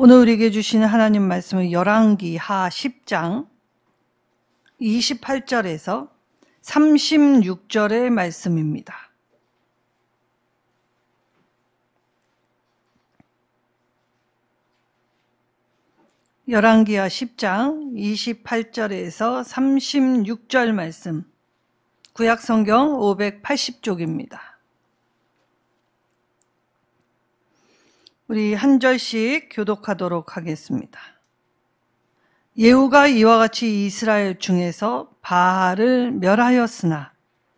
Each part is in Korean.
오늘 우리에게 주시는 하나님 말씀은 열왕기하 10장 28절에서 36절의 말씀입니다. 열왕기하 10장 28절에서 36절 말씀, 구약성경 580쪽입니다. 우리 한 절씩 교독하도록 하겠습니다. 예후가 이와 같이 이스라엘 중에서 바알을 멸하였으나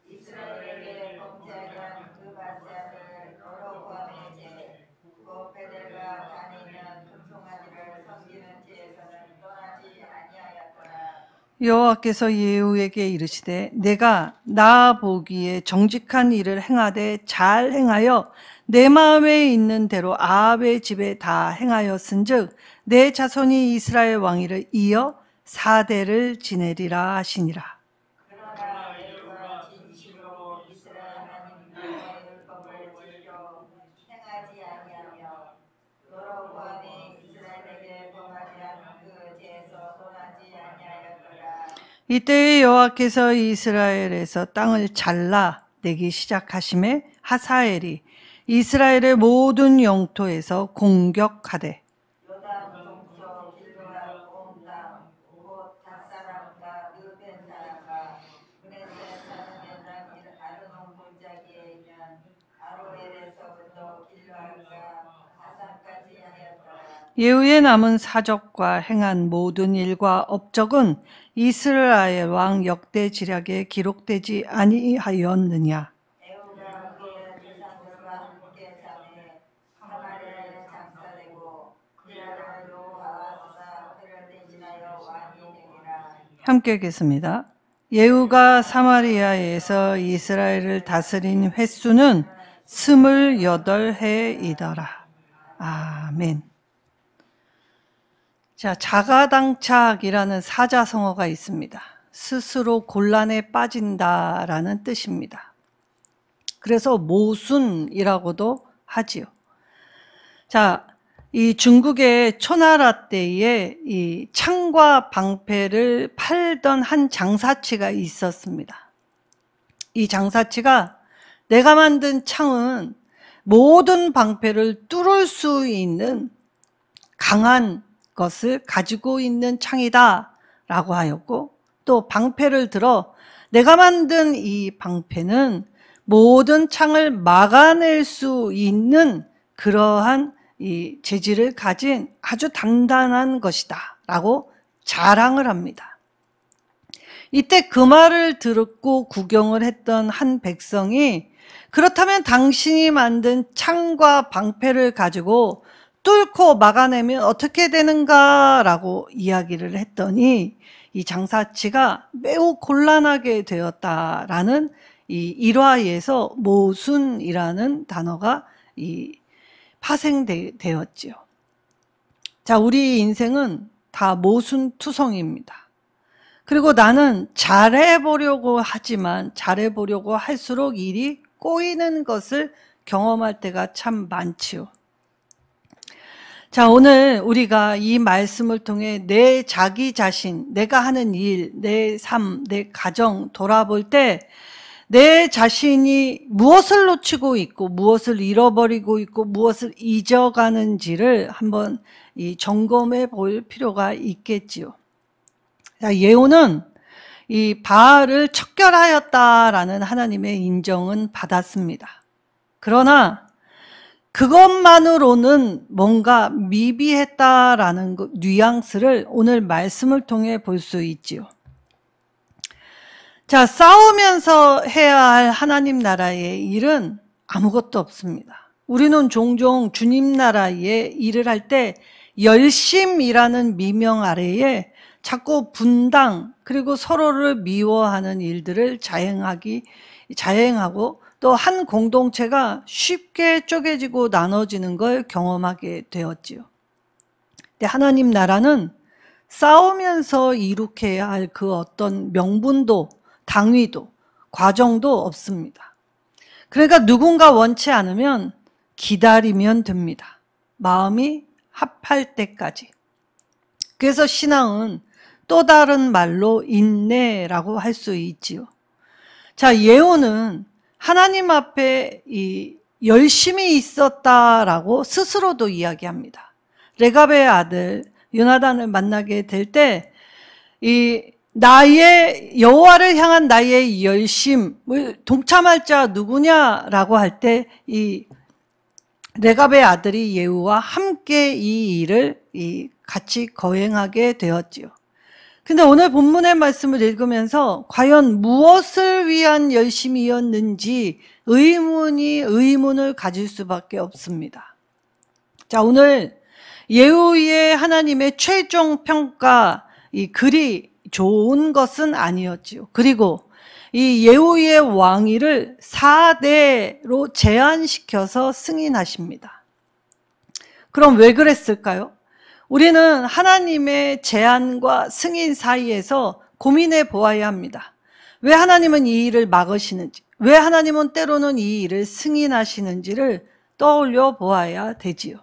이스라엘에게 범죄한 그 바세아를 여로보암의 죄, 곧 베델과 단에 있는 금송아지를 섬기는 죄에서는 떠나지 아니하였더라. 여호와께서 예후에게 이르시되 내가 나 보기에 정직한 일을 행하되 잘 행하여 내 마음에 있는 대로 아합의 집에 다 행하였은즉 내 자손이 이스라엘 왕위를 이어 4대를 지내리라 하시니라. 그러나 예후가 진실로 이스라엘 하나님 여호와의 율법을 지켜 행하지 아니하며 여로보암이 이스라엘에게 범하지 않은 그 죄에서 떠나지 아니하였더라. 이때에 여호와께서 이스라엘에서 땅을 잘라 내기 시작하심에 하사엘이 이스라엘의 모든 영토에서 공격하되 요단 동쪽 길르앗 온 땅, 곧 갓 사람과 르벤 사람과 브레셋 사는 연장 아르논 골짜기에 있는 아로엘에서부터 길르앗과 하산까지 하였더라. 예후의 남은 사적과 행한 모든 일과 업적은 이스라엘 왕 역대 지략에 기록되지 아니하였느냐. 예후가 그의 조상들과 함께 잠에 하말에 장사되고 그야를 여호와와 그를 대신하여 왕이 되니라. 함께 읽겠습니다. 예후가 사마리아에서 이스라엘을 다스린 횟수는 28해이더라. 아멘. 자, 자가당착이라는 사자성어가 있습니다. 스스로 곤란에 빠진다라는 뜻입니다. 그래서 모순이라고도 하지요. 자, 이 중국의 초나라 때에 이 창과 방패를 팔던 한 장사치가 있었습니다. 이 장사치가 내가 만든 창은 모든 방패를 뚫을 수 있는 강한 것을 가지고 있는 창이다 라고 하였고, 또 방패를 들어 내가 만든 이 방패는 모든 창을 막아낼 수 있는 그러한 이 재질을 가진 아주 단단한 것이다 라고 자랑을 합니다. 이때 그 말을 듣고 구경을 했던 한 백성이 그렇다면 당신이 만든 창과 방패를 가지고 뚫고 막아내면 어떻게 되는가 라고 이야기를 했더니 이 장사치가 매우 곤란하게 되었다라는 이 일화에서 모순이라는 단어가 파생되었지요. 자, 우리 인생은 다 모순투성입니다. 그리고 나는 잘해보려고 하지만 잘해보려고 할수록 일이 꼬이는 것을 경험할 때가 참 많지요. 자, 오늘 우리가 이 말씀을 통해 내 자기 자신, 내가 하는 일, 내 삶, 내 가정 돌아볼 때 내 자신이 무엇을 놓치고 있고 무엇을 잃어버리고 있고 무엇을 잊어가는지를 한번 점검해 볼 필요가 있겠지요. 자, 예후는 이 바알을 척결하였다라는 하나님의 인정은 받았습니다. 그러나 그것만으로는 뭔가 미비했다라는 뉘앙스를 오늘 말씀을 통해 볼 수 있지요. 자, 싸우면서 해야 할 하나님 나라의 일은 아무것도 없습니다. 우리는 종종 주님 나라의 일을 할 때 열심이라는 미명 아래에 자꾸 분당 그리고 서로를 미워하는 일들을 자행하고 또 한 공동체가 쉽게 쪼개지고 나눠지는 걸 경험하게 되었지요. 근데 하나님 나라는 싸우면서 이룩해야 할 그 어떤 명분도 당위도 과정도 없습니다. 그러니까 누군가 원치 않으면 기다리면 됩니다. 마음이 합할 때까지. 그래서 신앙은 또 다른 말로 인내라고 할 수 있지요. 자, 예후는 하나님 앞에 열심히 있었다라고 스스로도 이야기합니다. 레갑의 아들 요나단을 만나게 될 때 나의 여호와를 향한 나의 열심을 동참할 자 누구냐라고 할 때 레갑의 아들이 예후와 함께 이 일을 같이 거행하게 되었지요. 근데 오늘 본문의 말씀을 읽으면서 과연 무엇을 위한 열심이었는지 의문을 가질 수밖에 없습니다. 자, 오늘 예후의 하나님의 최종 평가, 그리 좋은 것은 아니었지요. 그리고 이 예후의 왕위를 4대로 제한시켜서 승인하십니다. 그럼 왜 그랬을까요? 우리는 하나님의 제한과 승인 사이에서 고민해 보아야 합니다. 왜 하나님은 이 일을 막으시는지, 왜 하나님은 때로는 이 일을 승인하시는지를 떠올려 보아야 되지요.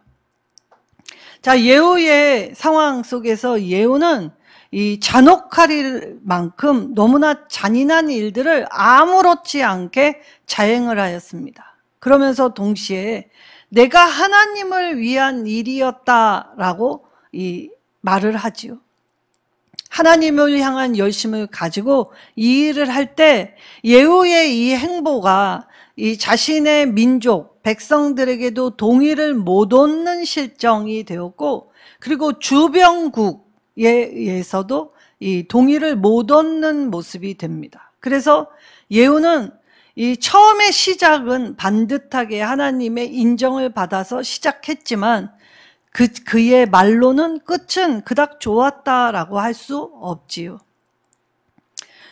자, 예후의 상황 속에서 예후는 이 잔혹할 만큼 너무나 잔인한 일들을 아무렇지 않게 자행을 하였습니다. 그러면서 동시에 내가 하나님을 위한 일이었다라고 말을 하지요. 하나님을 향한 열심을 가지고 이 일을 할 때 예후의 이 행보가 이 자신의 민족, 백성들에게도 동의를 못 얻는 실정이 되었고, 그리고 주변국에 의해서도 이 동의를 못 얻는 모습이 됩니다. 그래서 예후는 이 처음의 시작은 반듯하게 하나님의 인정을 받아서 시작했지만 그의 말로는 끝은 그닥 좋았다라고 할 수 없지요.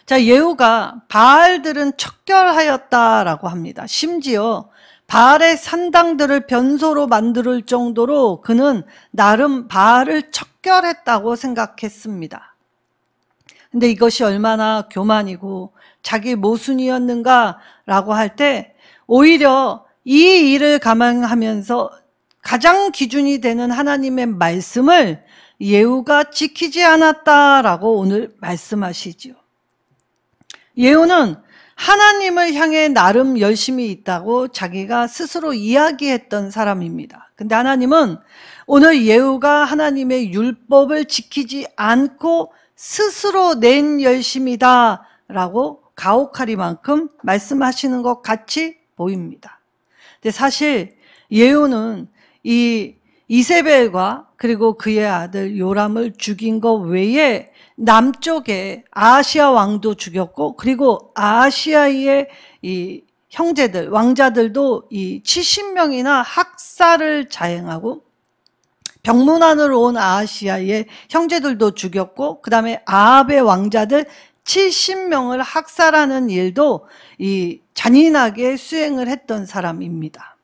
자, 예후가 바알들은 척결하였다라고 합니다. 심지어 바알의 산당들을 변소로 만들 정도로 그는 나름 바알을 척결했다고 생각했습니다. 근데 이것이 얼마나 교만이고 자기 모순이었는가라고 할 때 오히려 이 일을 감행하면서 가장 기준이 되는 하나님의 말씀을 예후가 지키지 않았다라고 오늘 말씀하시죠. 예후는 하나님을 향해 나름 열심히 있다고 자기가 스스로 이야기했던 사람입니다. 근데 하나님은 오늘 예후가 하나님의 율법을 지키지 않고 스스로 낸 열심이다라고 가혹하리만큼 말씀하시는 것 같이 보입니다. 근데 사실 예후는 이 이세벨과 그리고 그의 아들 요람을 죽인 것 외에 남쪽에 아하시아 왕도 죽였고, 그리고 아하시아의 이 형제들, 왕자들도 이 70명이나 학살을 자행하고, 병문안으로 온 아하시아의 형제들도 죽였고, 그 다음에 아합의 왕자들 70명을 학살하는 일도 이 잔인하게 수행을 했던 사람입니다.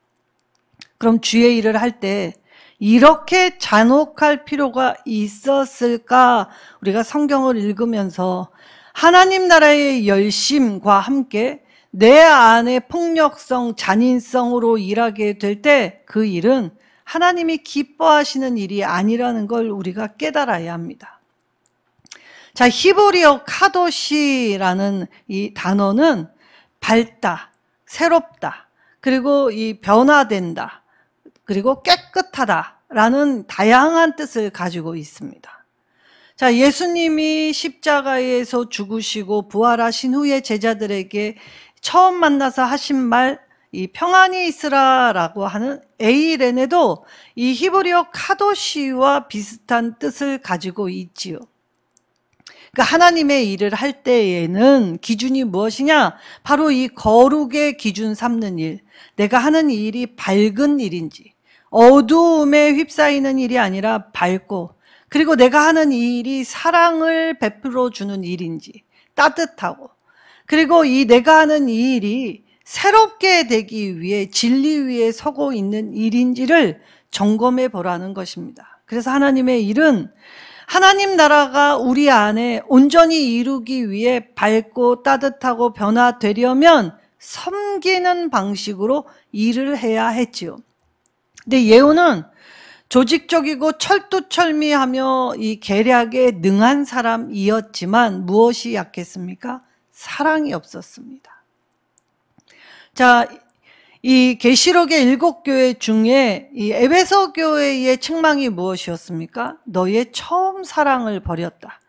그럼 주의 일을 할 때 이렇게 잔혹할 필요가 있었을까? 우리가 성경을 읽으면서 하나님 나라의 열심과 함께 내 안의 폭력성, 잔인성으로 일하게 될 때 그 일은 하나님이 기뻐하시는 일이 아니라는 걸 우리가 깨달아야 합니다. 자, 히브리어 카도시라는 이 단어는 밝다, 새롭다, 그리고 이 변화된다, 그리고 깨끗하다라는 다양한 뜻을 가지고 있습니다. 자, 예수님이 십자가에서 죽으시고 부활하신 후에 제자들에게 처음 만나서 하신 말, 이 평안이 있으라라고 하는 에이렌에도 이 히브리어 카도시와 비슷한 뜻을 가지고 있지요. 그러니까 하나님의 일을 할 때에는 기준이 무엇이냐? 바로 이 거룩의 기준 삼는 일, 내가 하는 일이 밝은 일인지, 어두움에 휩싸이는 일이 아니라 밝고, 그리고 내가 하는 이 일이 사랑을 베풀어 주는 일인지, 따뜻하고, 그리고 이 내가 하는 이 일이 새롭게 되기 위해 진리 위에 서고 있는 일인지를 점검해 보라는 것입니다. 그래서 하나님의 일은 하나님 나라가 우리 안에 온전히 이루기 위해 밝고 따뜻하고 변화되려면 섬기는 방식으로 일을 해야 했지요. 근데 예후는 조직적이고 철두철미하며 이 계략에 능한 사람이었지만 무엇이 약했습니까? 사랑이 없었습니다. 자, 이 계시록의 7교회 중에 이 에베소 교회의 책망이 무엇이었습니까? 너의 처음 사랑을 버렸다.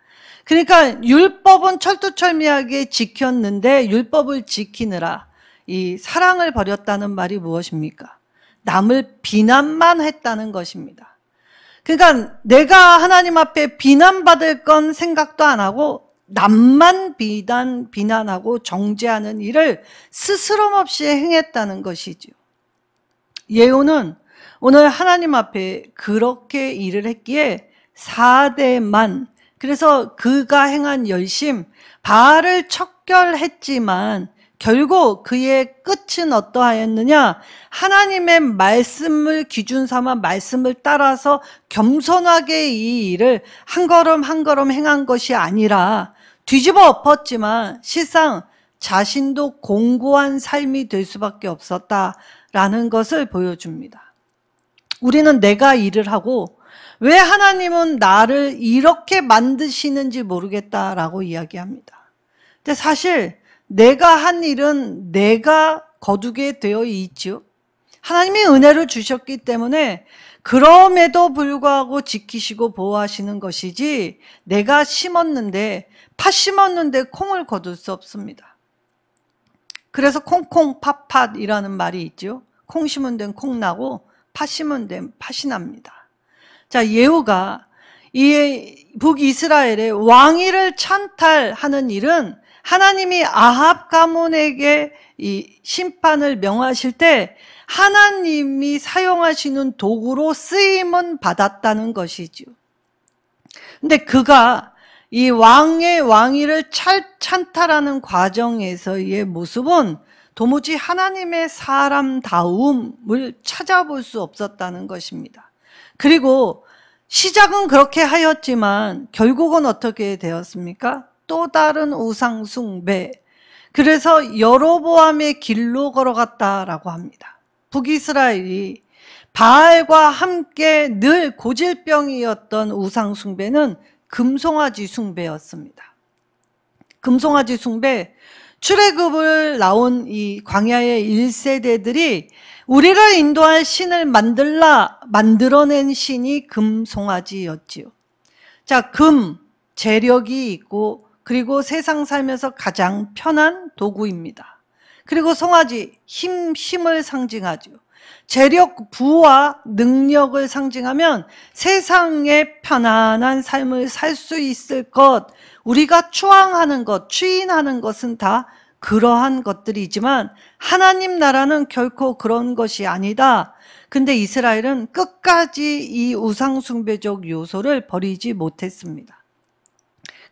그러니까 율법은 철두철미하게 지켰는데 율법을 지키느라 이 사랑을 버렸다는 말이 무엇입니까? 남을 비난만 했다는 것입니다. 그러니까 내가 하나님 앞에 비난받을 건 생각도 안 하고 남만 비난하고 정죄하는 일을 스스럼 없이 행했다는 것이죠. 예후는 오늘 하나님 앞에 그렇게 일을 했기에 4대만, 그래서 그가 행한 열심, 바알을 척결했지만 결국 그의 끝은 어떠하였느냐? 하나님의 말씀을 기준 삼아 말씀을 따라서 겸손하게 이 일을 한 걸음 한 걸음 행한 것이 아니라 뒤집어 엎었지만 실상 자신도 공고한 삶이 될 수밖에 없었다라는 것을 보여줍니다. 우리는 내가 일을 하고 왜 하나님은 나를 이렇게 만드시는지 모르겠다라고 이야기합니다. 근데 사실 내가 한 일은 내가 거두게 되어 있죠. 하나님이 은혜를 주셨기 때문에 그럼에도 불구하고 지키시고 보호하시는 것이지, 내가 심었는데 팥 심었는데 콩을 거둘 수 없습니다. 그래서 콩콩 팥팥이라는 말이 있죠. 콩 심은 데는 콩 나고 팥 심은 데는 팥이 납니다. 자, 예후가 이 북이스라엘의 왕위를 찬탈하는 일은 하나님이 아합 가문에게 이 심판을 명하실 때 하나님이 사용하시는 도구로 쓰임은 받았다는 것이죠. 근데 그가 이 왕의 왕위를 찬탈하는 과정에서의 모습은 도무지 하나님의 사람다움을 찾아볼 수 없었다는 것입니다. 그리고 시작은 그렇게 하였지만 결국은 어떻게 되었습니까? 또 다른 우상 숭배. 그래서 여로보암의 길로 걸어갔다라고 합니다. 북이스라엘이 바알과 함께 늘 고질병이었던 우상 숭배는 금송아지 숭배였습니다. 금송아지 숭배, 출애굽을 나온 이 광야의 1세대들이 우리를 인도할 신을 만들어낸 신이 금송아지였지요. 자, 금, 재력이 있고 그리고 세상 살면서 가장 편한 도구입니다. 그리고 송아지, 힘을 상징하죠. 재력, 부와 능력을 상징하면 세상의 편안한 삶을 살 수 있을 것, 우리가 추앙하는 것, 추인하는 것은 다 그러한 것들이지만 하나님 나라는 결코 그런 것이 아니다. 근데 이스라엘은 끝까지 이 우상숭배적 요소를 버리지 못했습니다.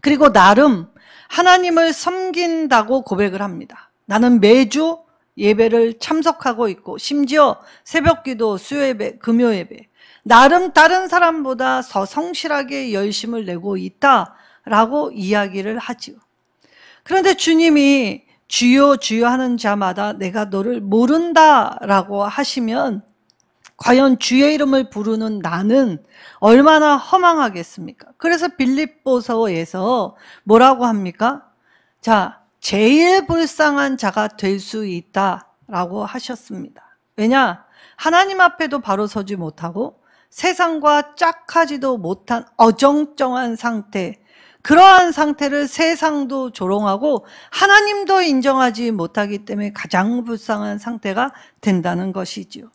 그리고 나름 하나님을 섬긴다고 고백을 합니다. 나는 매주 예배를 참석하고 있고 심지어 새벽기도, 수요예배, 금요예배, 나름 다른 사람보다 더 성실하게 열심을 내고 있다라고 이야기를 하지요. 그런데 주님이 주여 주여 하는 자마다 내가 너를 모른다라고 하시면 과연 주의 이름을 부르는 나는 얼마나 허망하겠습니까? 그래서 빌립보서에서 뭐라고 합니까? 자, 제일 불쌍한 자가 될 수 있다라고 하셨습니다. 왜냐? 하나님 앞에도 바로 서지 못하고 세상과 짝하지도 못한 어정쩡한 상태, 그러한 상태를 세상도 조롱하고 하나님도 인정하지 못하기 때문에 가장 불쌍한 상태가 된다는 것이지요.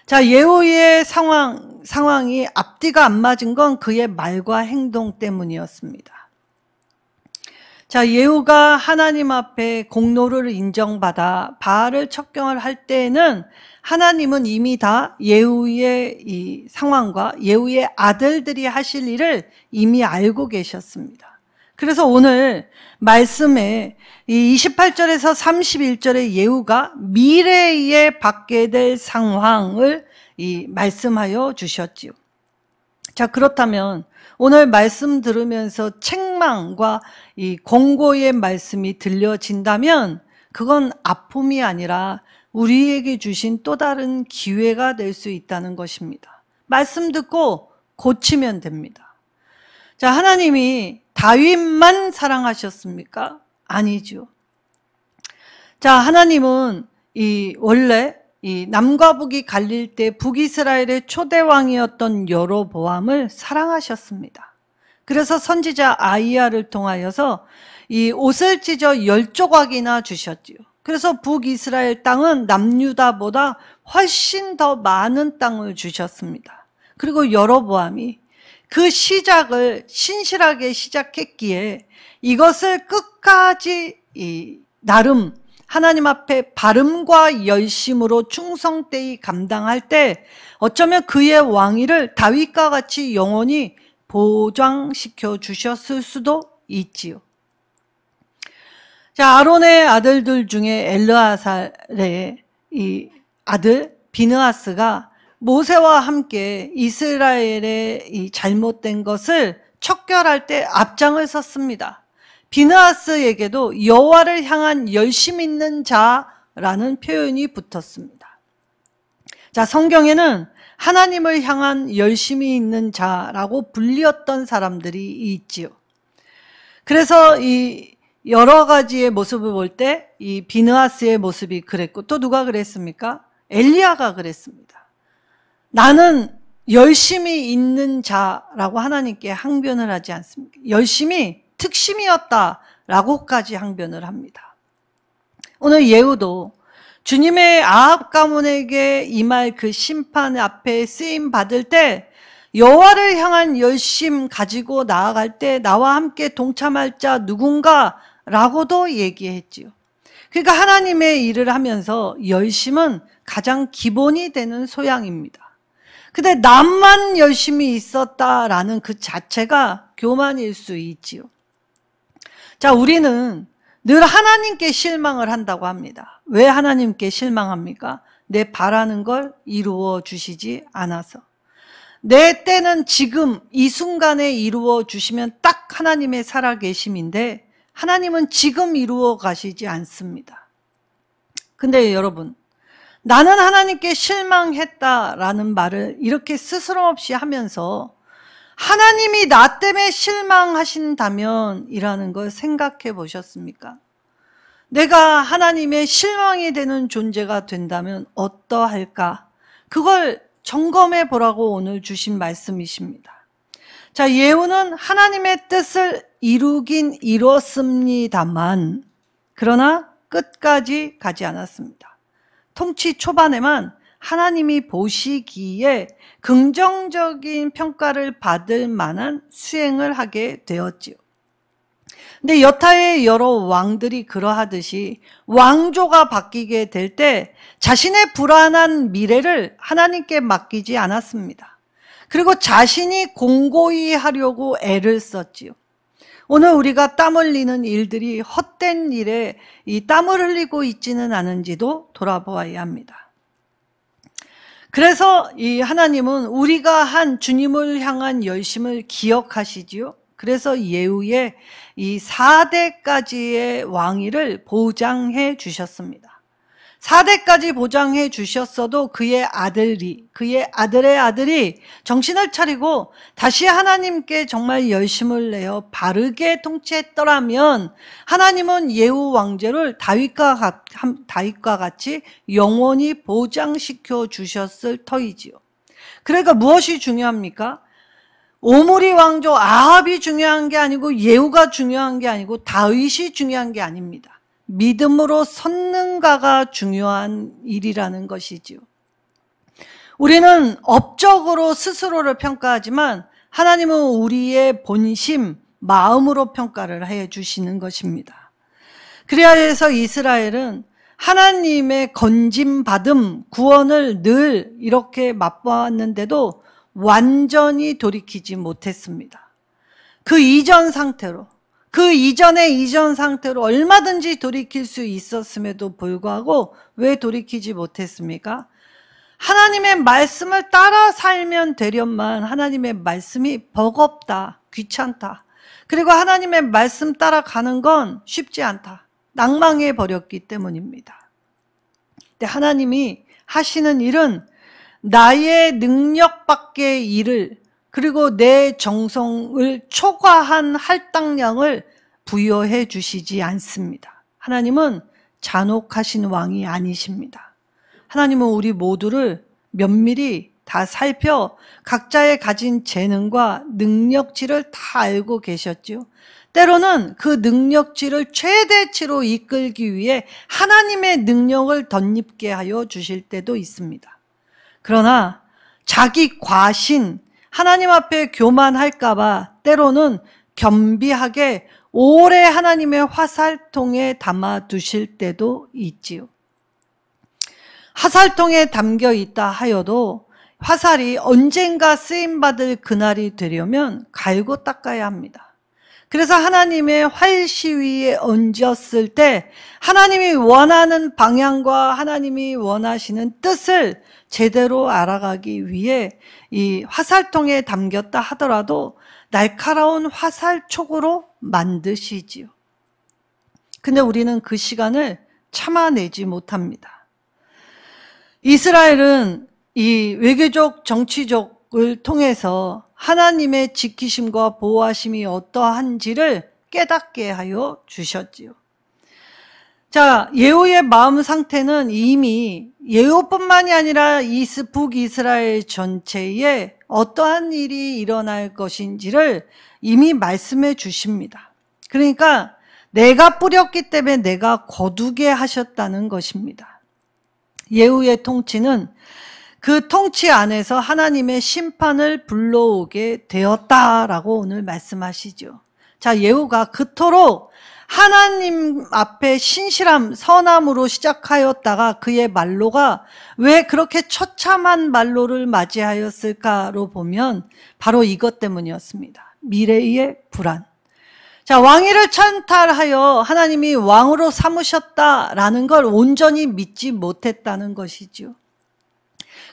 자, 예후의 상황이 앞뒤가 안 맞은 건 그의 말과 행동 때문이었습니다. 자, 예후가 하나님 앞에 공로를 인정받아 바알을 척경을 할 때에는 하나님은 이미 다 예후의 이 상황과 예후의 아들들이 하실 일을 이미 알고 계셨습니다. 그래서 오늘 말씀에 이 28절에서 31절의 예후가 미래에 받게 될 상황을 말씀하여 주셨지요. 자, 그렇다면 오늘 말씀 들으면서 책망과 이 공고의 말씀이 들려진다면 그건 아픔이 아니라 우리에게 주신 또 다른 기회가 될 수 있다는 것입니다. 말씀 듣고 고치면 됩니다. 자, 하나님이 다윗만 사랑하셨습니까? 아니죠. 자, 하나님은 원래 남과 북이 갈릴 때 북이스라엘의 초대왕이었던 여로보암을 사랑하셨습니다. 그래서 선지자 아이야를 통하여서 이 옷을 찢어 10조각이나 주셨지요. 그래서 북이스라엘 땅은 남유다보다 훨씬 더 많은 땅을 주셨습니다. 그리고 여로보암이 그 시작을 신실하게 시작했기에 이것을 끝까지 나름 하나님 앞에 바름과 열심으로 충성되이 감당할 때 어쩌면 그의 왕위를 다윗과 같이 영원히 보장시켜 주셨을 수도 있지요. 자, 아론의 아들들 중에 엘르아살의 이 아들 비느하스가 모세와 함께 이스라엘의 이 잘못된 것을 척결할 때 앞장을 섰습니다. 비느하스에게도 여호와를 향한 열심 있는 자라는 표현이 붙었습니다. 자, 성경에는 하나님을 향한 열심이 있는 자라고 불리었던 사람들이 있지요. 그래서 이 여러 가지의 모습을 볼 때 이 비느하스의 모습이 그랬고, 또 누가 그랬습니까? 엘리야가 그랬습니다. 나는 열심이 있는 자라고 하나님께 항변을 하지 않습니까? 열심이 특심이었다라고까지 항변을 합니다. 오늘 예후도 주님의 아합 가문에게 임할 그 심판 앞에 쓰임 받을 때 여호와를 향한 열심 가지고 나아갈 때 나와 함께 동참할 자 누군가라고도 얘기했지요. 그러니까 하나님의 일을 하면서 열심은 가장 기본이 되는 소양입니다. 근데 나만 열심히 있었다라는 그 자체가 교만일 수 있지요. 자, 우리는 늘 하나님께 실망을 한다고 합니다. 왜 하나님께 실망합니까? 내 바라는 걸 이루어 주시지 않아서. 내 때는 지금 이 순간에 이루어 주시면 딱 하나님의 살아계심인데 하나님은 지금 이루어 가시지 않습니다. 근데 여러분, 나는 하나님께 실망했다라는 말을 이렇게 스스럼 없이 하면서 하나님이 나 때문에 실망하신다면 이라는 걸 생각해 보셨습니까? 내가 하나님의 실망이 되는 존재가 된다면 어떠할까? 그걸 점검해 보라고 오늘 주신 말씀이십니다. 자, 예후는 하나님의 뜻을 이루긴 이뤘습니다만 그러나 끝까지 가지 않았습니다. 통치 초반에만 하나님이 보시기에 긍정적인 평가를 받을 만한 수행을 하게 되었지요. 근데 여타의 여러 왕들이 그러하듯이 왕조가 바뀌게 될 때 자신의 불안한 미래를 하나님께 맡기지 않았습니다. 그리고 자신이 공고히 하려고 애를 썼지요. 오늘 우리가 땀 흘리는 일들이 헛된 일에 이 땀을 흘리고 있지는 않은지도 돌아보아야 합니다. 그래서 이 하나님은 우리가 한 주님을 향한 열심을 기억하시지요. 그래서 예후의 이 4대까지의 왕위를 보장해 주셨습니다. 4대까지 보장해 주셨어도 그의 아들의 아들이 정신을 차리고 다시 하나님께 정말 열심을 내어 바르게 통치했더라면 하나님은 예후 왕제를 다윗과 같이 영원히 보장시켜 주셨을 터이지요. 그러니까 무엇이 중요합니까? 오므리 왕조 아합이 중요한 게 아니고 예후가 중요한 게 아니고 다윗이 중요한 게 아닙니다. 믿음으로 섰는가가 중요한 일이라는 것이지요. 우리는 업적으로 스스로를 평가하지만 하나님은 우리의 본심, 마음으로 평가를 해 주시는 것입니다. 그래야 해서 이스라엘은 하나님의 건짐받음, 구원을 늘 이렇게 맛보았는데도 완전히 돌이키지 못했습니다. 그 이전 상태로 얼마든지 돌이킬 수 있었음에도 불구하고 왜 돌이키지 못했습니까? 하나님의 말씀을 따라 살면 되련만 하나님의 말씀이 버겁다, 귀찮다. 그리고 하나님의 말씀 따라가는 건 쉽지 않다. 낭망해 버렸기 때문입니다. 근데 하나님이 하시는 일은 나의 능력 밖의 일을 그리고 내 정성을 초과한 할당량을 부여해 주시지 않습니다. 하나님은 잔혹하신 왕이 아니십니다. 하나님은 우리 모두를 면밀히 다 살펴 각자의 가진 재능과 능력치를 다 알고 계셨죠. 때로는 그 능력치를 최대치로 이끌기 위해 하나님의 능력을 덧입게 하여 주실 때도 있습니다. 그러나 자기 과신, 하나님 앞에 교만할까 봐 때로는 겸비하게 오래 하나님의 화살통에 담아 두실 때도 있지요. 화살통에 담겨 있다 하여도 화살이 언젠가 쓰임받을 그날이 되려면 갈고 닦아야 합니다. 그래서 하나님의 활시위에 얹었을 때 하나님이 원하는 방향과 하나님이 원하시는 뜻을 제대로 알아가기 위해 이 화살통에 담겼다 하더라도 날카로운 화살촉으로 만드시지요. 근데 우리는 그 시간을 참아내지 못합니다. 이스라엘은 이 외교적 정치적을 통해서 하나님의 지키심과 보호하심이 어떠한지를 깨닫게 하여 주셨지요. 자, 예후의 마음 상태는 이미 예후뿐만이 아니라 북이스라엘 전체에 어떠한 일이 일어날 것인지를 이미 말씀해 주십니다. 그러니까 내가 뿌렸기 때문에 내가 거두게 하셨다는 것입니다. 예후의 통치는 그 통치 안에서 하나님의 심판을 불러오게 되었다라고 오늘 말씀하시죠. 자, 예후가 그토록 하나님 앞에 신실함, 선함으로 시작하였다가 그의 말로가 왜 그렇게 처참한 말로를 맞이하였을까로 보면 바로 이것 때문이었습니다. 미래의 불안. 자, 왕위를 찬탈하여 하나님이 왕으로 삼으셨다라는 걸 온전히 믿지 못했다는 것이죠.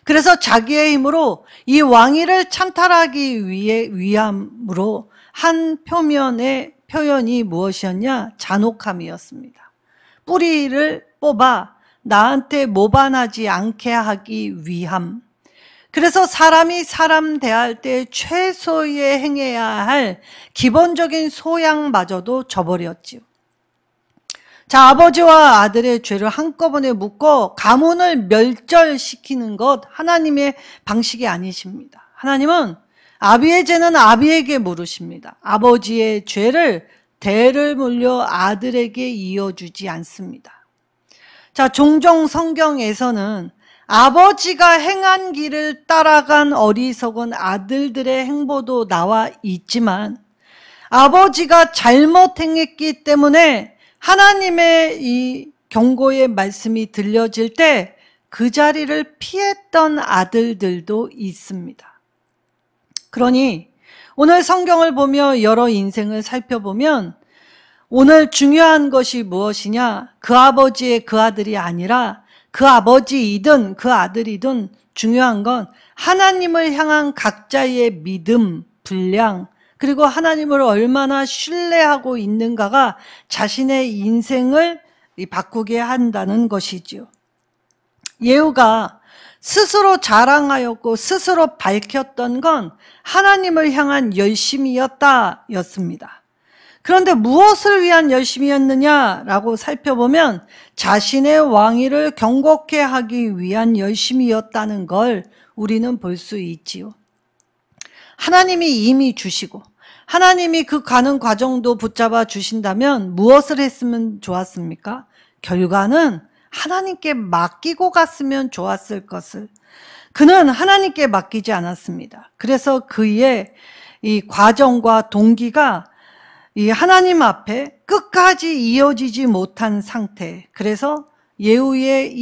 그래서 자기의 힘으로 이 왕위를 찬탈하기 위함으로 한 표현이 무엇이었냐? 잔혹함이었습니다. 뿌리를 뽑아 나한테 모반하지 않게 하기 위함. 그래서 사람이 사람 대할 때 최소의 행해야 할 기본적인 소양마저도 저버렸지요. 자, 아버지와 아들의 죄를 한꺼번에 묶어 가문을 멸절시키는 것 하나님의 방식이 아니십니다. 하나님은 아비의 죄는 아비에게 물으십니다. 아버지의 죄를 대를 물려 아들에게 이어주지 않습니다. 자, 종종 성경에서는 아버지가 행한 길을 따라간 어리석은 아들들의 행보도 나와 있지만 아버지가 잘못 행했기 때문에 하나님의 이 경고의 말씀이 들려질 때 그 자리를 피했던 아들들도 있습니다. 그러니 오늘 성경을 보며 여러 인생을 살펴보면 오늘 중요한 것이 무엇이냐? 그 아버지의 그 아들이 아니라 그 아버지이든 그 아들이든 중요한 건 하나님을 향한 각자의 믿음, 분량, 그리고 하나님을 얼마나 신뢰하고 있는가가 자신의 인생을 바꾸게 한다는 것이지요. 예후가 스스로 자랑하였고 스스로 밝혔던 건 하나님을 향한 열심이었습니다. 그런데 무엇을 위한 열심이었느냐라고 살펴보면 자신의 왕위를 경고케 하기 위한 열심이었다는 걸 우리는 볼 수 있지요. 하나님이 이미 주시고 하나님이 그 가는 과정도 붙잡아 주신다면 무엇을 했으면 좋았습니까? 결과는 하나님께 맡기고 갔으면 좋았을 것을 그는 하나님께 맡기지 않았습니다. 그래서 그의 이 과정과 동기가 이 하나님 앞에 끝까지 이어지지 못한 상태. 그래서 예후의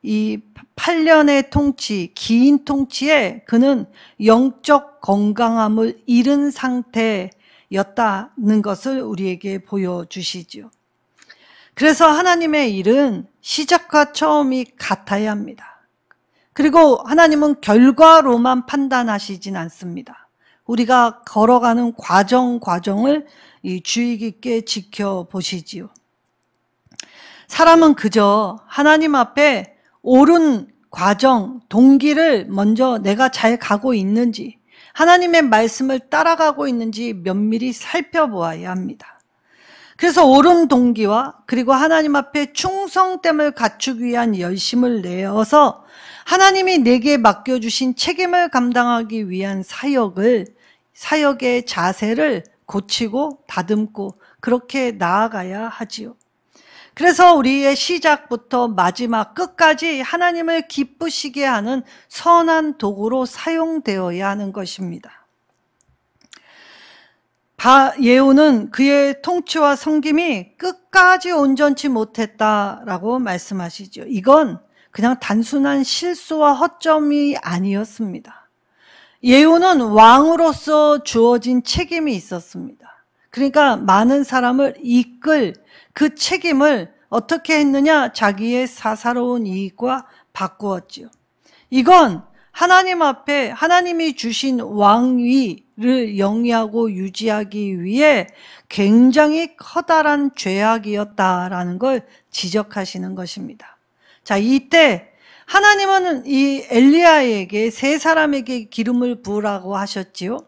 28년의 통치, 긴 통치에 그는 영적 건강함을 잃은 상태였다는 것을 우리에게 보여주시죠. 그래서 하나님의 일은 시작과 처음이 같아야 합니다. 그리고 하나님은 결과로만 판단하시진 않습니다. 우리가 걸어가는 과정을 주의 깊게 지켜보시지요. 사람은 그저 하나님 앞에 옳은 과정, 동기를 먼저 내가 잘 가고 있는지, 하나님의 말씀을 따라가고 있는지 면밀히 살펴보아야 합니다. 그래서 옳은 동기와 그리고 하나님 앞에 충성됨을 갖추기 위한 열심을 내어서 하나님이 내게 맡겨주신 책임을 감당하기 위한 사역의 자세를 고치고 다듬고 그렇게 나아가야 하지요. 그래서 우리의 시작부터 마지막 끝까지 하나님을 기쁘시게 하는 선한 도구로 사용되어야 하는 것입니다. 예후는 그의 통치와 섬김이 끝까지 온전치 못했다라고 말씀하시죠. 이건 그냥 단순한 실수와 허점이 아니었습니다. 예후는 왕으로서 주어진 책임이 있었습니다. 그러니까 많은 사람을 이끌 그 책임을 어떻게 했느냐? 자기의 사사로운 이익과 바꾸었지요. 이건 하나님 앞에 하나님이 주신 왕위를 영위하고 유지하기 위해 굉장히 커다란 죄악이었다라는 걸 지적하시는 것입니다. 자, 이때 하나님은 이 엘리야에게 세 사람에게 기름을 부으라고 하셨지요.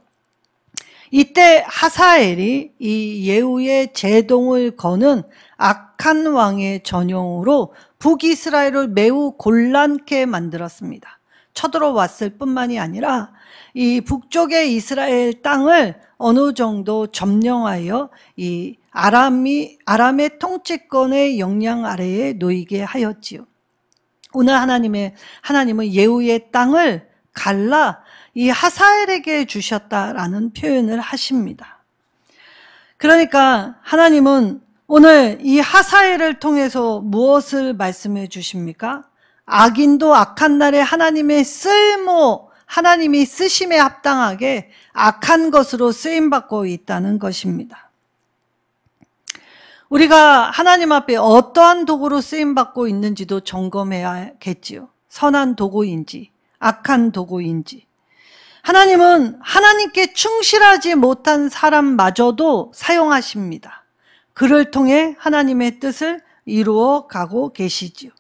이때 하사엘이 이 예후의 제동을 거는 악한 왕의 전용으로 북이스라엘을 매우 곤란케 만들었습니다. 쳐들어왔을 뿐만이 아니라 이 북쪽의 이스라엘 땅을 어느 정도 점령하여 이 아람의 통치권의 영향 아래에 놓이게 하였지요. 오늘 하나님은 예후의 땅을 갈라 이 하사엘에게 주셨다라는 표현을 하십니다. 그러니까 하나님은 오늘 이 하사엘을 통해서 무엇을 말씀해 주십니까? 악인도 악한 날에 하나님이 쓰심에 합당하게 악한 것으로 쓰임받고 있다는 것입니다. 우리가 하나님 앞에 어떠한 도구로 쓰임받고 있는지도 점검해야겠지요. 선한 도구인지 악한 도구인지. 하나님은 하나님께 충실하지 못한 사람마저도 사용하십니다. 그를 통해 하나님의 뜻을 이루어 가고 계시지요.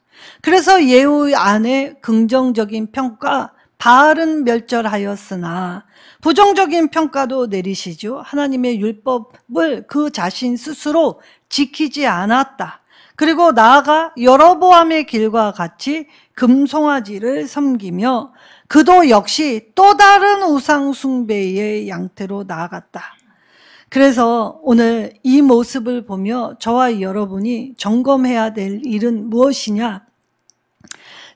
그래서 예후 안에 긍정적인 평가, 바알은 멸절하였으나 부정적인 평가도 내리시죠. 하나님의 율법을 그 자신 스스로 지키지 않았다. 그리고 나아가 여로보암의 길과 같이 금송아지를 섬기며 그도 역시 또 다른 우상 숭배의 양태로 나아갔다. 그래서 오늘 이 모습을 보며 저와 여러분이 점검해야 될 일은 무엇이냐?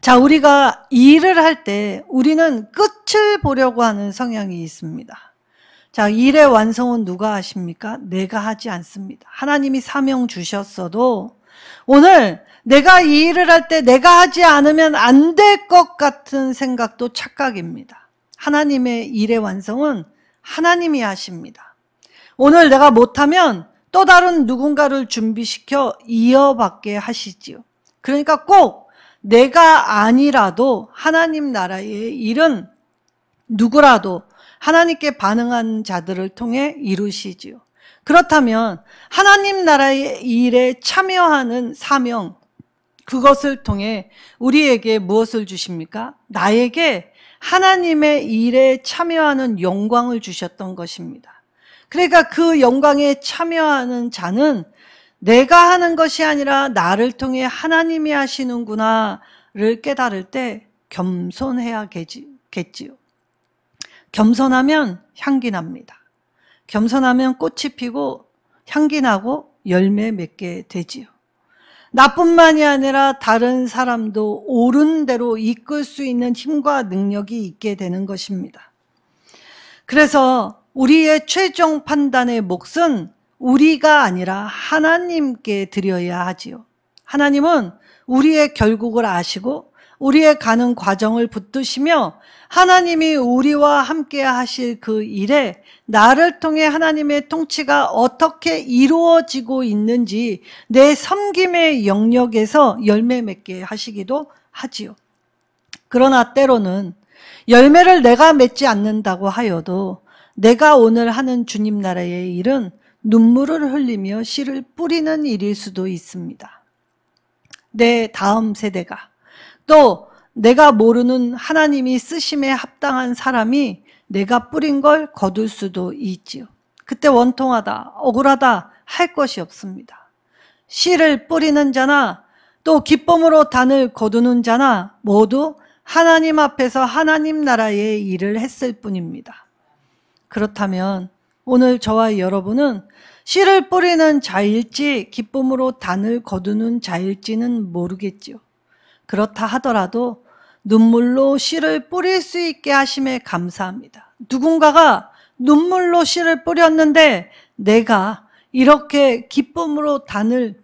자, 우리가 일을 할 때 우리는 끝을 보려고 하는 성향이 있습니다. 자, 일의 완성은 누가 하십니까? 내가 하지 않습니다. 하나님이 사명 주셨어도 오늘 내가 이 일을 할 때 내가 하지 않으면 안 될 것 같은 생각도 착각입니다. 하나님의 일의 완성은 하나님이 하십니다. 오늘 내가 못하면 또 다른 누군가를 준비시켜 이어받게 하시지요. 그러니까 꼭 내가 아니라도 하나님 나라의 일은 누구라도 하나님께 반응한 자들을 통해 이루시지요. 그렇다면 하나님 나라의 일에 참여하는 사명, 그것을 통해 우리에게 무엇을 주십니까? 나에게 하나님의 일에 참여하는 영광을 주셨던 것입니다. 그러니까 그 영광에 참여하는 자는 내가 하는 것이 아니라 나를 통해 하나님이 하시는구나를 깨달을 때 겸손해야겠지요. 겸손하면 향기 납니다. 겸손하면 꽃이 피고 향기 나고 열매 맺게 되지요. 나뿐만이 아니라 다른 사람도 옳은 대로 이끌 수 있는 힘과 능력이 있게 되는 것입니다. 그래서 우리의 최종 판단의 몫은 우리가 아니라 하나님께 드려야 하지요. 하나님은 우리의 결국을 아시고 우리의 가는 과정을 붙드시며 하나님이 우리와 함께 하실 그 일에 나를 통해 하나님의 통치가 어떻게 이루어지고 있는지 내 섬김의 영역에서 열매 맺게 하시기도 하지요. 그러나 때로는 열매를 내가 맺지 않는다고 하여도 내가 오늘 하는 주님 나라의 일은 눈물을 흘리며 씨를 뿌리는 일일 수도 있습니다. 내 다음 세대가 또 내가 모르는 하나님이 쓰심에 합당한 사람이 내가 뿌린 걸 거둘 수도 있지요. 그때 원통하다, 억울하다 할 것이 없습니다. 씨를 뿌리는 자나 또 기쁨으로 단을 거두는 자나 모두 하나님 앞에서 하나님 나라의 일을 했을 뿐입니다. 그렇다면 오늘 저와 여러분은 씨를 뿌리는 자일지 기쁨으로 단을 거두는 자일지는 모르겠지요. 그렇다 하더라도 눈물로 씨를 뿌릴 수 있게 하심에 감사합니다. 누군가가 눈물로 씨를 뿌렸는데 내가 이렇게 기쁨으로 단을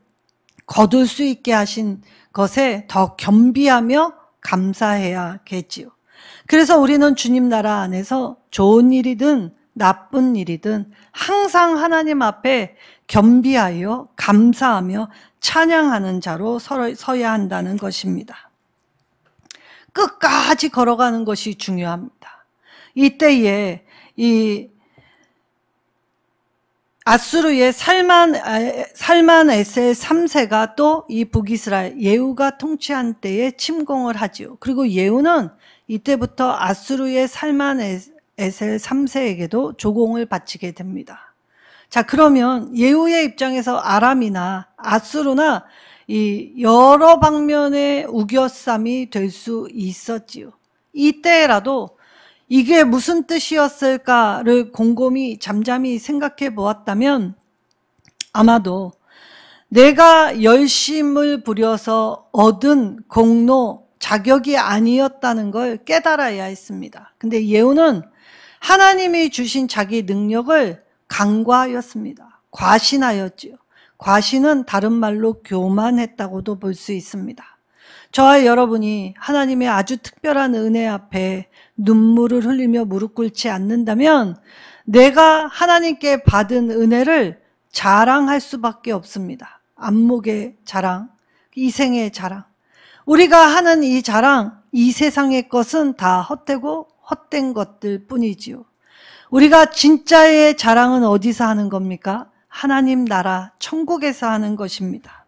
거둘 수 있게 하신 것에 더 겸비하며 감사해야겠지요. 그래서 우리는 주님 나라 안에서 좋은 일이든 나쁜 일이든 항상 하나님 앞에 겸비하여 감사하며 찬양하는 자로 서야 한다는 것입니다. 끝까지 걸어가는 것이 중요합니다. 이때에 이 아수르의 살만에셀 3세가 또 이 북이스라엘 예후가 통치한 때에 침공을 하지요. 그리고 예후는 이때부터 아수르의 살만에셀 3세에게도 조공을 바치게 됩니다. 자, 그러면 예후의 입장에서 아람이나 아수르나 이 여러 방면의 우겨쌈이 될 수 있었지요. 이때라도 이게 무슨 뜻이었을까를 곰곰이 잠잠히 생각해 보았다면 아마도 내가 열심을 부려서 얻은 공로, 자격이 아니었다는 걸 깨달아야 했습니다. 근데 예후는 하나님이 주신 자기 능력을 간과하였습니다. 과신하였지요. 과신은 다른 말로 교만했다고도 볼 수 있습니다. 저와 여러분이 하나님의 아주 특별한 은혜 앞에 눈물을 흘리며 무릎 꿇지 않는다면 내가 하나님께 받은 은혜를 자랑할 수밖에 없습니다. 안목의 자랑, 이생의 자랑. 우리가 하는 이 자랑, 이 세상의 것은 다 헛되고 헛된 것들 뿐이지요. 우리가 진짜의 자랑은 어디서 하는 겁니까? 하나님 나라, 천국에서 하는 것입니다.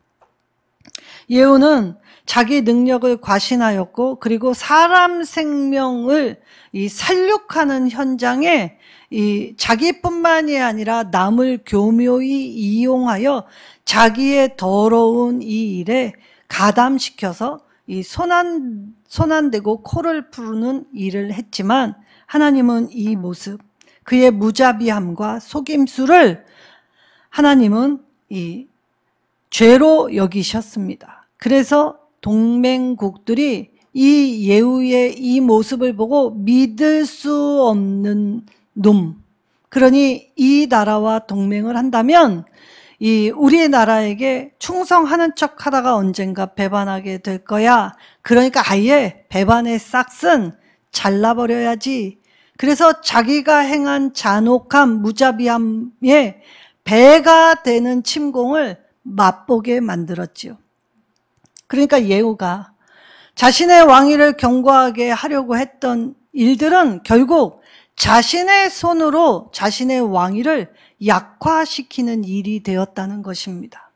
예후는 자기 능력을 과신하였고 그리고 사람 생명을 이 살육하는 현장에 이 자기뿐만이 아니라 남을 교묘히 이용하여 자기의 더러운 이 일에 가담시켜서 이 손안대고 코를 푸는 일을 했지만 하나님은 이 모습, 그의 무자비함과 속임수를 하나님은 이 죄로 여기셨습니다. 그래서 동맹국들이 이 예후의 이 모습을 보고 믿을 수 없는 놈, 그러니 이 나라와 동맹을 한다면 이 우리나라에게 충성하는 척 하다가 언젠가 배반하게 될 거야. 그러니까 아예 배반의 싹은 잘라버려야지. 그래서 자기가 행한 잔혹함, 무자비함에 배가 되는 침공을 맛보게 만들었지요. 그러니까 예후가 자신의 왕위를 견고하게 하려고 했던 일들은 결국 자신의 손으로 자신의 왕위를 약화시키는 일이 되었다는 것입니다.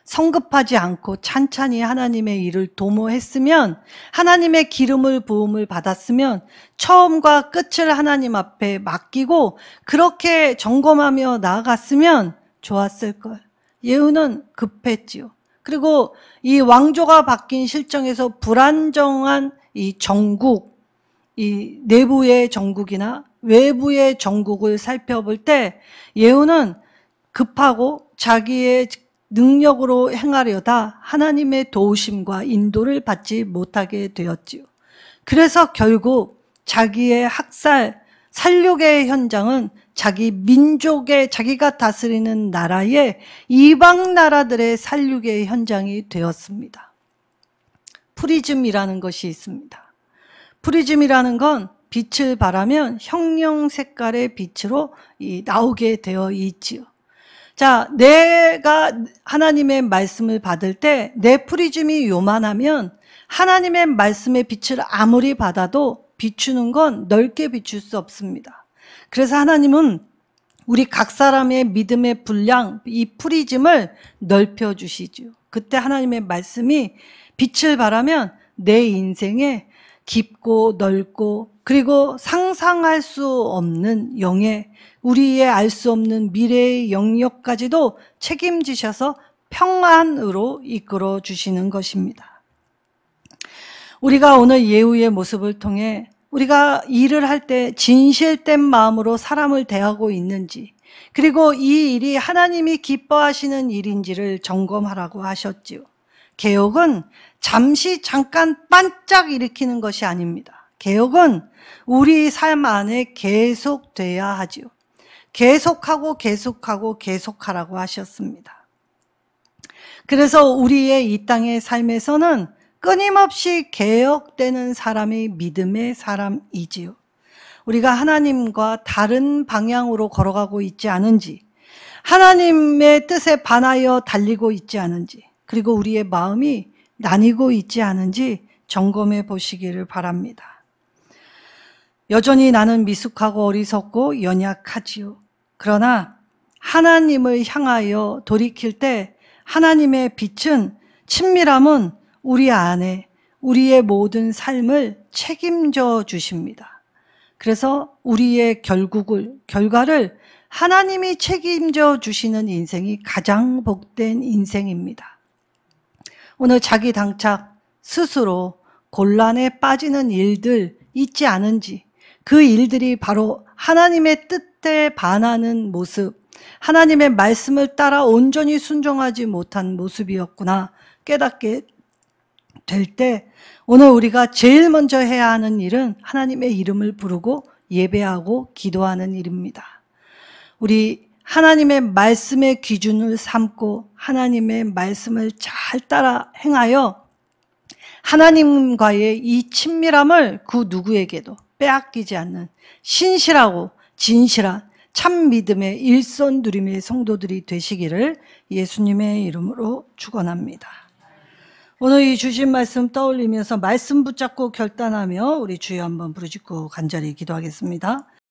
성급하지 않고 찬찬히 하나님의 일을 도모했으면, 하나님의 기름을 부음을 받았으면 처음과 끝을 하나님 앞에 맡기고 그렇게 점검하며 나아갔으면 좋았을 걸. 예후는 급했지요. 그리고 이 왕조가 바뀐 실정에서 불안정한 이 정국, 이 내부의 정국이나 외부의 정국을 살펴볼 때 예후는 급하고 자기의 능력으로 행하려다 하나님의 도우심과 인도를 받지 못하게 되었지요. 그래서 결국 자기의 학살, 살육의 현장은 자기 민족의, 자기가 다스리는 나라의 이방 나라들의 살육의 현장이 되었습니다. 프리즘이라는 것이 있습니다. 프리즘이라는 건 빛을 발하면 형형 색깔의 빛으로 나오게 되어 있지요. 자, 내가 하나님의 말씀을 받을 때 내 프리즘이 요만하면 하나님의 말씀의 빛을 아무리 받아도 비추는 건 넓게 비출 수 없습니다. 그래서 하나님은 우리 각 사람의 믿음의 분량, 이 프리즘을 넓혀 주시죠. 그때 하나님의 말씀이 빛을 발하면 내 인생에 깊고 넓고 그리고 상상할 수 없는 영예, 우리의 알 수 없는 미래의 영역까지도 책임지셔서 평안으로 이끌어 주시는 것입니다. 우리가 오늘 예후의 모습을 통해 우리가 일을 할 때 진실된 마음으로 사람을 대하고 있는지, 그리고 이 일이 하나님이 기뻐하시는 일인지를 점검하라고 하셨지요. 개혁은 잠깐 반짝 일으키는 것이 아닙니다. 개혁은 우리 삶 안에 계속돼야 하지요. 계속하라고 하셨습니다. 그래서 우리의 이 땅의 삶에서는 끊임없이 개혁되는 사람이 믿음의 사람이지요. 우리가 하나님과 다른 방향으로 걸어가고 있지 않은지, 하나님의 뜻에 반하여 달리고 있지 않은지, 그리고 우리의 마음이 나뉘고 있지 않은지 점검해 보시기를 바랍니다. 여전히 나는 미숙하고 어리석고 연약하지요. 그러나 하나님을 향하여 돌이킬 때 하나님의 빛은, 친밀함은 우리 안에 우리의 모든 삶을 책임져 주십니다. 그래서 우리의 결과를 하나님이 책임져 주시는 인생이 가장 복된 인생입니다. 오늘 자기 당착 스스로 곤란에 빠지는 일들 있지 않은지, 그 일들이 바로 하나님의 뜻에 반하는 모습, 하나님의 말씀을 따라 온전히 순종하지 못한 모습이었구나 깨닫게 될 때, 오늘 우리가 제일 먼저 해야 하는 일은 하나님의 이름을 부르고 예배하고 기도하는 일입니다. 우리 하나님의 말씀의 기준을 삼고 하나님의 말씀을 잘 따라 행하여 하나님과의 이 친밀함을 그 누구에게도 빼앗기지 않는 신실하고 진실한 참 믿음의 일손두림의 성도들이 되시기를 예수님의 이름으로 축원합니다. 오늘 이 주신 말씀 떠올리면서 말씀 붙잡고 결단하며 우리 주여 한번 부르짖고 간절히 기도하겠습니다.